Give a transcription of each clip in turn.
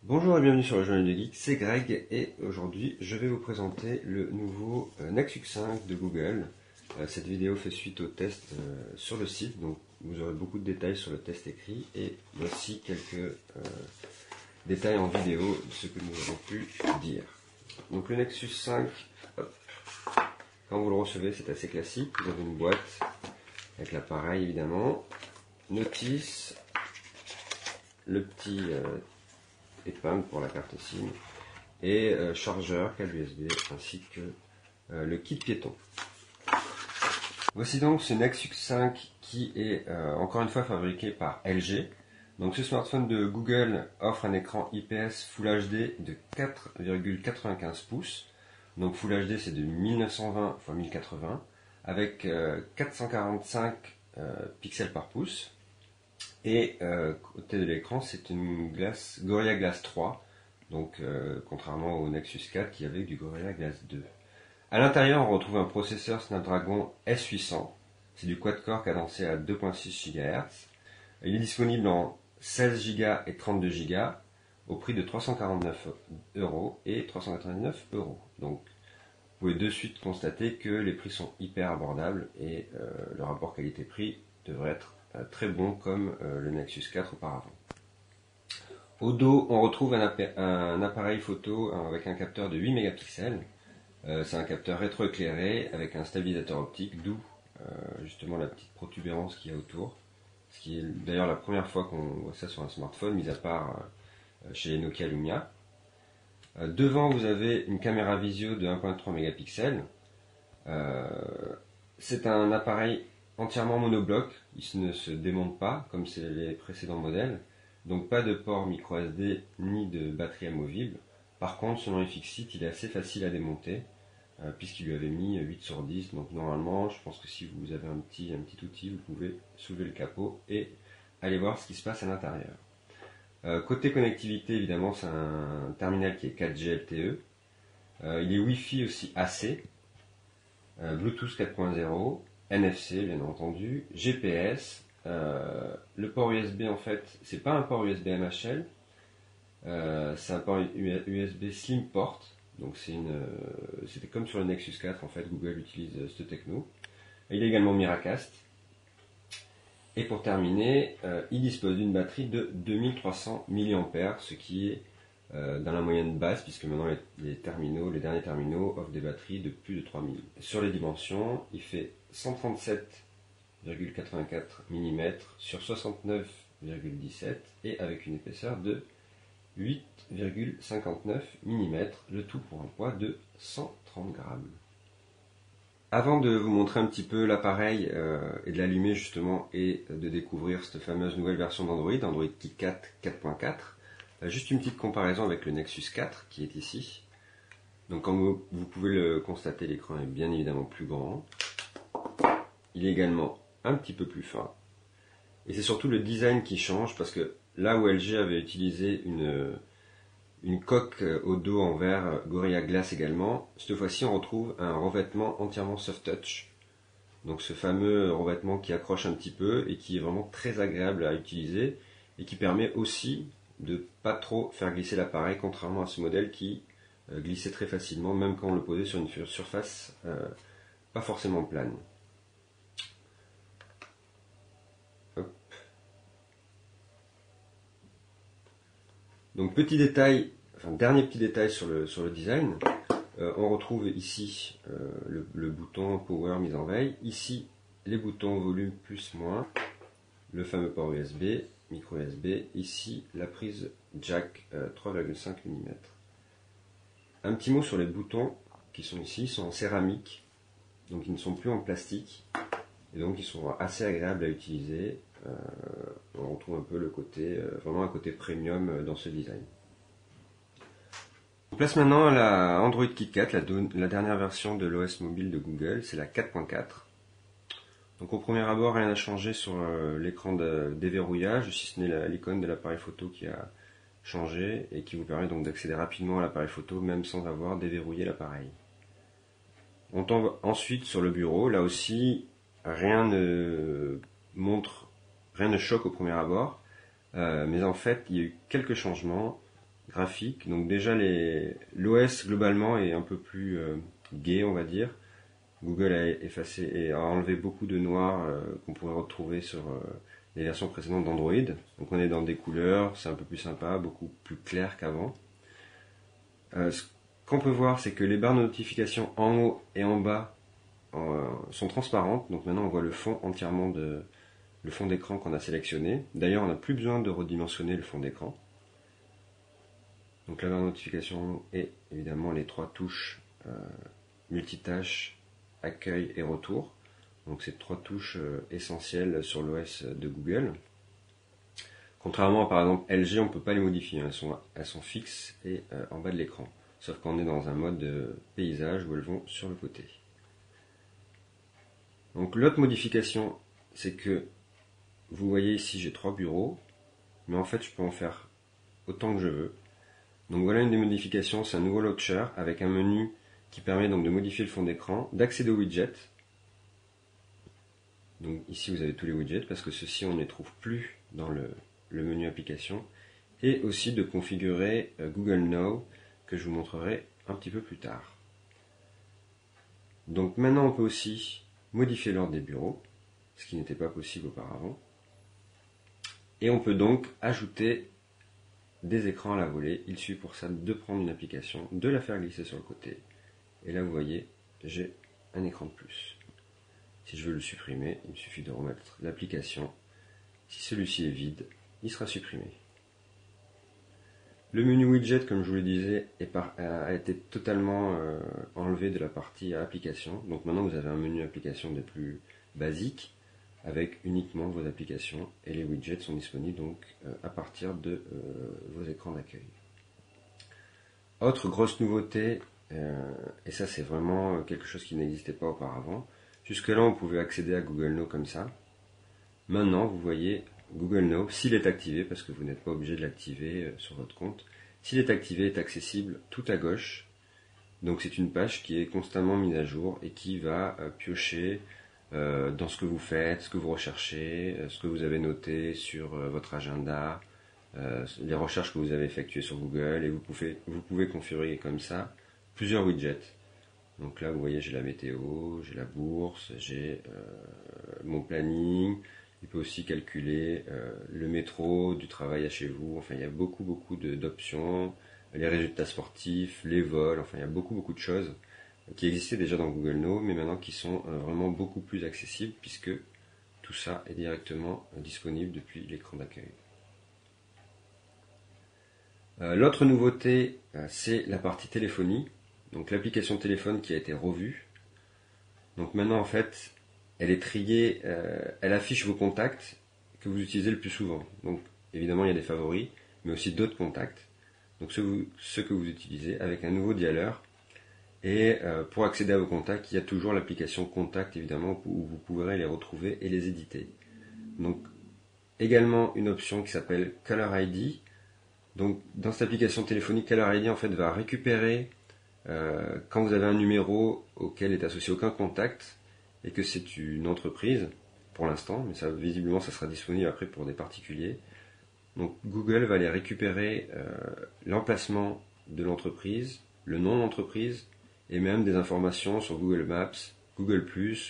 Bonjour et bienvenue sur le Journal du Geek, c'est Greg et aujourd'hui je vais vous présenter le nouveau Nexus 5 de Google. Cette vidéo fait suite au test sur le site, donc vous aurez beaucoup de détails sur le test écrit et voici quelques détails en vidéo de ce que nous avons pu dire. Donc le Nexus 5, quand vous le recevez c'est assez classique, vous avez une boîte avec l'appareil évidemment, notice, le petit épingle pour la carte SIM et chargeur, câble USB ainsi que le kit piéton. Voici donc ce Nexus 5 qui est encore une fois fabriqué par LG. Donc ce smartphone de Google offre un écran IPS Full HD de 4,95 pouces. Donc Full HD c'est de 1920 x 1080 avec 445 pixels par pouce. Et côté de l'écran, c'est une Gorilla Glass 3, donc contrairement au Nexus 4 qui avait du Gorilla Glass 2. À l'intérieur, on retrouve un processeur Snapdragon S800, c'est du quad-core cadencé à 2.6 GHz. Il est disponible en 16 Go et 32 Go au prix de 349 € et 399 €. Donc vous pouvez de suite constater que les prix sont hyper abordables et le rapport qualité-prix devrait être très bon comme le Nexus 4 auparavant. Au dos, on retrouve un appareil photo avec un capteur de 8 mégapixels. C'est un capteur rétroéclairé avec un stabilisateur optique, d'où justement la petite protubérance qu'il y a autour. Ce qui est d'ailleurs la première fois qu'on voit ça sur un smartphone, mis à part chez les Nokia Lumia. Devant, vous avez une caméra visio de 1.3 mégapixels. C'est un appareil entièrement monobloc, il ne se démonte pas comme c'est les précédents modèles, donc pas de port micro SD ni de batterie amovible. Par contre, selon iFixit, il est assez facile à démonter puisqu'il lui avait mis 8 sur 10, donc normalement je pense que si vous avez un petit outil, vous pouvez soulever le capot et aller voir ce qui se passe à l'intérieur. Côté connectivité, évidemment, c'est un terminal qui est 4G LTE, il est Wi-Fi aussi AC, Bluetooth 4.0, NFC bien entendu, GPS, le port USB en fait, c'est pas un port USB MHL, c'est un port USB Slim Port, donc c'était comme sur le Nexus 4 en fait, Google utilise cette techno. Il est également Miracast. Et pour terminer, il dispose d'une batterie de 2300 mAh, ce qui est dans la moyenne basse, puisque maintenant les derniers terminaux offrent des batteries de plus de 3000. Sur les dimensions, il fait 137,84 mm sur 69,17 et avec une épaisseur de 8,59 mm, le tout pour un poids de 130 grammes. Avant de vous montrer un petit peu l'appareil et de l'allumer justement et de découvrir cette fameuse nouvelle version d'Android, Android KitKat 4.4, juste une petite comparaison avec le Nexus 4 qui est ici. Donc comme vous pouvez le constater, l'écran est bien évidemment plus grand. Il est également un petit peu plus fin. Et c'est surtout le design qui change parce que là où LG avait utilisé une coque au dos en verre Gorilla Glass également, cette fois-ci on retrouve un revêtement entièrement soft touch. Donc ce fameux revêtement qui accroche un petit peu et qui est vraiment très agréable à utiliser et qui permet aussi de pas trop faire glisser l'appareil, contrairement à ce modèle qui glissait très facilement même quand on le posait sur une surface pas forcément plane. Donc dernier petit détail sur le design, on retrouve ici le bouton Power mise en veille, ici les boutons volume plus moins, le fameux port USB, micro USB, ici la prise jack 3,5 mm. Un petit mot sur les boutons qui sont ici, ils sont en céramique, donc ils ne sont plus en plastique, et donc ils sont assez agréables à utiliser. On retrouve un peu le côté, vraiment un côté premium dans ce design. On place maintenant la Android KitKat, la dernière version de l'OS mobile de Google, c'est la 4.4. Donc au premier abord, rien n'a changé sur l'écran de déverrouillage, si ce n'est l'icône de l'appareil photo qui a changé et qui vous permet donc d'accéder rapidement à l'appareil photo même sans avoir déverrouillé l'appareil. On tombe ensuite sur le bureau. Là aussi, rien ne choque au premier abord. Mais en fait, il y a eu quelques changements graphiques. Donc déjà, l'OS globalement est un peu plus gai, on va dire. Google a effacé et a enlevé beaucoup de noir qu'on pourrait retrouver sur les versions précédentes d'Android. Donc on est dans des couleurs, c'est un peu plus sympa, beaucoup plus clair qu'avant. Ce qu'on peut voir, c'est que les barres de notification en haut et en bas sont transparentes. Donc maintenant on voit le fond entièrement le fond d'écran qu'on a sélectionné. D'ailleurs on n'a plus besoin de redimensionner le fond d'écran. Donc la barre de notification et évidemment les trois touches multitâches, accueil et retour. Donc c'est trois touches essentielles sur l'OS de Google. Contrairement à par exemple LG, on ne peut pas les modifier, elles sont fixes et en bas de l'écran. Sauf qu'on est dans un mode paysage où elles vont sur le côté. Donc l'autre modification, c'est que vous voyez ici j'ai 3 bureaux, mais en fait je peux en faire autant que je veux. Donc voilà une des modifications, c'est un nouveau launcher avec un menu qui permet donc de modifier le fond d'écran, d'accéder aux widgets. Donc ici vous avez tous les widgets parce que ceux-ci on ne les trouve plus dans le menu application, et aussi de configurer Google Now que je vous montrerai un petit peu plus tard. Donc maintenant on peut aussi modifier l'ordre des bureaux, ce qui n'était pas possible auparavant, et on peut donc ajouter des écrans à la volée. Il suffit pour ça de prendre une application, de la faire glisser sur le côté, et là vous voyez j'ai un écran de plus. Si je veux le supprimer, il me suffit de remettre l'application. Si celui-ci est vide, il sera supprimé. Le menu widget, comme je vous le disais, a été totalement enlevé de la partie application. Donc maintenant vous avez un menu application des plus basiques avec uniquement vos applications, et les widgets sont disponibles donc à partir de vos écrans d'accueil. Autre grosse nouveauté, et ça c'est vraiment quelque chose qui n'existait pas auparavant. Jusque là on pouvait accéder à Google Now comme ça. Maintenant vous voyez Google Now, s'il est activé, parce que vous n'êtes pas obligé de l'activer sur votre compte, s'il est activé, est accessible tout à gauche. Donc c'est une page qui est constamment mise à jour et qui va piocher dans ce que vous faites, ce que vous recherchez, ce que vous avez noté sur votre agenda, les recherches que vous avez effectuées sur Google, et vous pouvez configurer comme ça plusieurs widgets. Donc là vous voyez j'ai la météo, j'ai la bourse, j'ai mon planning. Il peut aussi calculer le métro du travail à chez vous. Enfin il y a beaucoup d'options, les résultats sportifs, les vols, enfin il y a beaucoup de choses qui existaient déjà dans Google Now, mais maintenant qui sont vraiment beaucoup plus accessibles, puisque tout ça est directement disponible depuis l'écran d'accueil. L'autre nouveauté, c'est la partie téléphonie, donc l'application téléphone qui a été revue. Donc maintenant en fait, elle est triée, elle affiche vos contacts que vous utilisez le plus souvent. Donc évidemment il y a des favoris, mais aussi d'autres contacts, donc ceux que vous utilisez avec un nouveau dialer. Et pour accéder à vos contacts, il y a toujours l'application Contact évidemment où vous pourrez les retrouver et les éditer. Donc également une option qui s'appelle Caller ID. Donc dans cette application téléphonique, Caller ID en fait va récupérer quand vous avez un numéro auquel est associé aucun contact et que c'est une entreprise pour l'instant, mais ça visiblement ça sera disponible après pour des particuliers. Donc Google va aller récupérer l'emplacement de l'entreprise, le nom de l'entreprise, et même des informations sur Google Maps, Google+,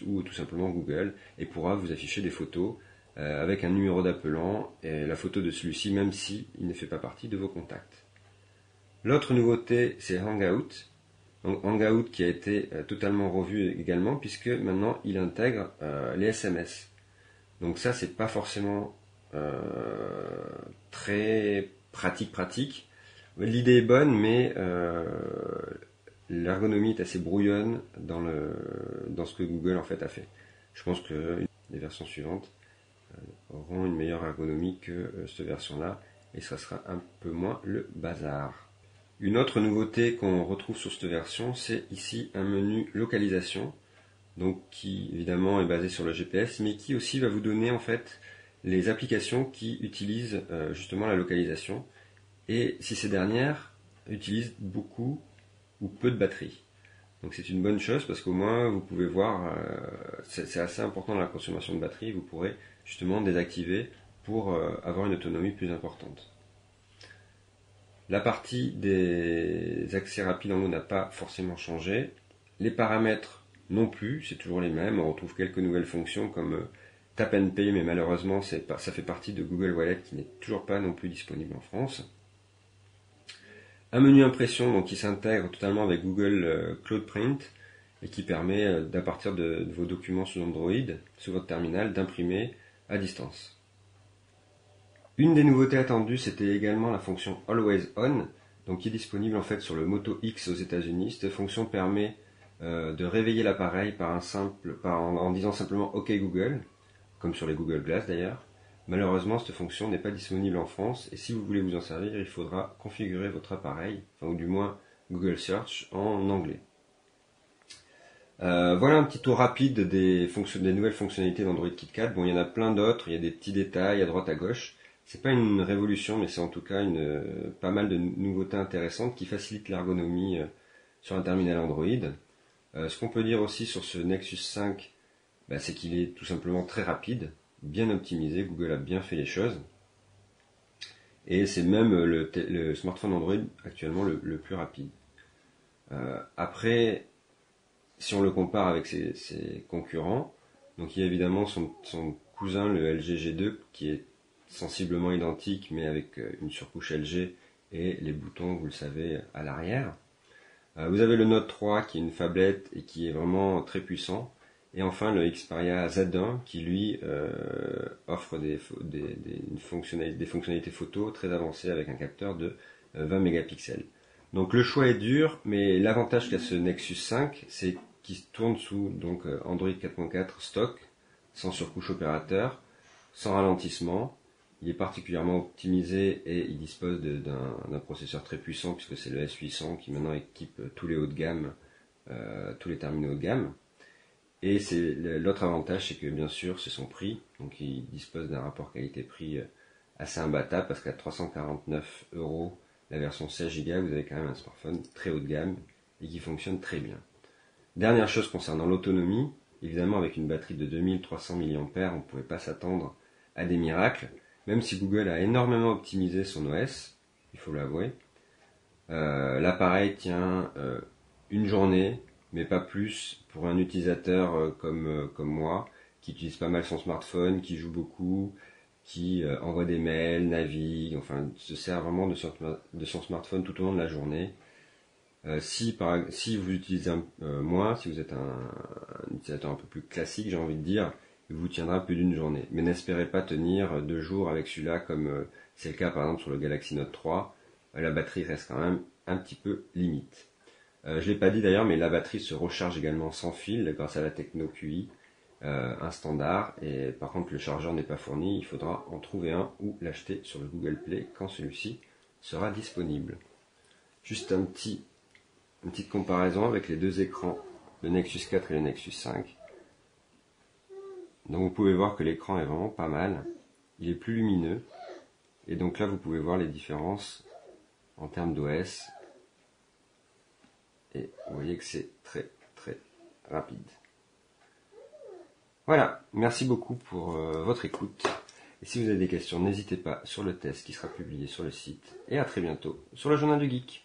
ou tout simplement Google, et pourra vous afficher des photos avec un numéro d'appelant et la photo de celui-ci, même si il ne fait pas partie de vos contacts. L'autre nouveauté, c'est Hangout. Donc Hangout qui a été totalement revu également, puisque maintenant il intègre les SMS. Donc ça, c'est pas forcément très pratique. L'idée est bonne, mais l'ergonomie est assez brouillonne dans ce que Google en fait a fait. Je pense que les versions suivantes auront une meilleure ergonomie que cette version-là, et ça sera un peu moins le bazar. Une autre nouveauté qu'on retrouve sur cette version, c'est ici un menu localisation, donc qui évidemment est basé sur le GPS, mais qui aussi va vous donner en fait les applications qui utilisent justement la localisation, et si ces dernières utilisent beaucoup ou peu de batterie. Donc c'est une bonne chose parce qu'au moins vous pouvez voir, c'est assez important dans la consommation de batterie, vous pourrez justement désactiver pour avoir une autonomie plus importante. La partie des accès rapides en haut n'a pas forcément changé. Les paramètres non plus, c'est toujours les mêmes. On retrouve quelques nouvelles fonctions comme Tap and Pay, mais malheureusement ça fait partie de Google Wallet qui n'est toujours pas non plus disponible en France. Un menu impression donc, qui s'intègre totalement avec Google Cloud Print et qui permet d'à partir de vos documents sous Android, sous votre terminal, d'imprimer à distance. Une des nouveautés attendues, c'était également la fonction Always On, donc qui est disponible en fait sur le Moto X aux États-Unis. Cette fonction permet de réveiller l'appareil en disant simplement OK Google, comme sur les Google Glass d'ailleurs. Malheureusement, cette fonction n'est pas disponible en France et si vous voulez vous en servir, il faudra configurer votre appareil, ou du moins Google Search en anglais. Voilà un petit tour rapide des nouvelles fonctionnalités d'Android KitKat. Bon, il y en a plein d'autres, il y a des petits détails à droite à gauche. C'est pas une révolution, mais c'est en tout cas pas mal de nouveautés intéressantes qui facilitent l'ergonomie sur un terminal Android. Ce qu'on peut dire aussi sur ce Nexus 5, c'est qu'il est tout simplement très rapide, bien optimisé. Google a bien fait les choses. Et c'est même le smartphone Android actuellement le plus rapide. Après, si on le compare avec ses concurrents, donc il y a évidemment son cousin, le LG G2, qui est sensiblement identique mais avec une surcouche LG et les boutons, vous le savez, à l'arrière. Vous avez le Note 3 qui est une phablette et qui est vraiment très puissant. Et enfin le Xperia Z1 qui lui offre des fonctionnalités photo très avancées avec un capteur de 20 mégapixels. Donc le choix est dur, mais l'avantage qu'a ce Nexus 5, c'est qu'il tourne sous donc Android 4.4 stock, sans surcouche opérateur, sans ralentissement. Il est particulièrement optimisé et il dispose d'un processeur très puissant puisque c'est le S800 qui maintenant équipe tous les hauts de gamme, tous les terminaux haut de gamme. Et l'autre avantage, c'est que bien sûr, c'est son prix. Donc il dispose d'un rapport qualité-prix assez imbattable parce qu'à 349 €, la version 16 Go, vous avez quand même un smartphone très haut de gamme et qui fonctionne très bien. Dernière chose concernant l'autonomie, évidemment avec une batterie de 2300 mAh, on ne pouvait pas s'attendre à des miracles. Même si Google a énormément optimisé son OS, il faut l'avouer, l'appareil tient une journée, mais pas plus pour un utilisateur comme moi, qui utilise pas mal son smartphone, qui joue beaucoup, qui envoie des mails, navigue, enfin se sert vraiment de son smartphone tout au long de la journée. Si vous utilisez moins, si vous êtes un utilisateur un peu plus classique, j'ai envie de dire, il vous tiendra plus d'une journée. Mais n'espérez pas tenir 2 jours avec celui-là comme c'est le cas par exemple sur le Galaxy Note 3. La batterie reste quand même un petit peu limite. Je l'ai pas dit d'ailleurs, mais la batterie se recharge également sans fil grâce à la techno QI, un standard. Et par contre le chargeur n'est pas fourni, il faudra en trouver un ou l'acheter sur le Google Play quand celui-ci sera disponible. Juste une petite comparaison avec les deux écrans, le Nexus 4 et le Nexus 5. Donc vous pouvez voir que l'écran est vraiment pas mal, il est plus lumineux, et donc là vous pouvez voir les différences en termes d'OS, et vous voyez que c'est très très rapide. Voilà, merci beaucoup pour votre écoute, et si vous avez des questions, n'hésitez pas sur le test qui sera publié sur le site, et à très bientôt sur le Journal du Geek.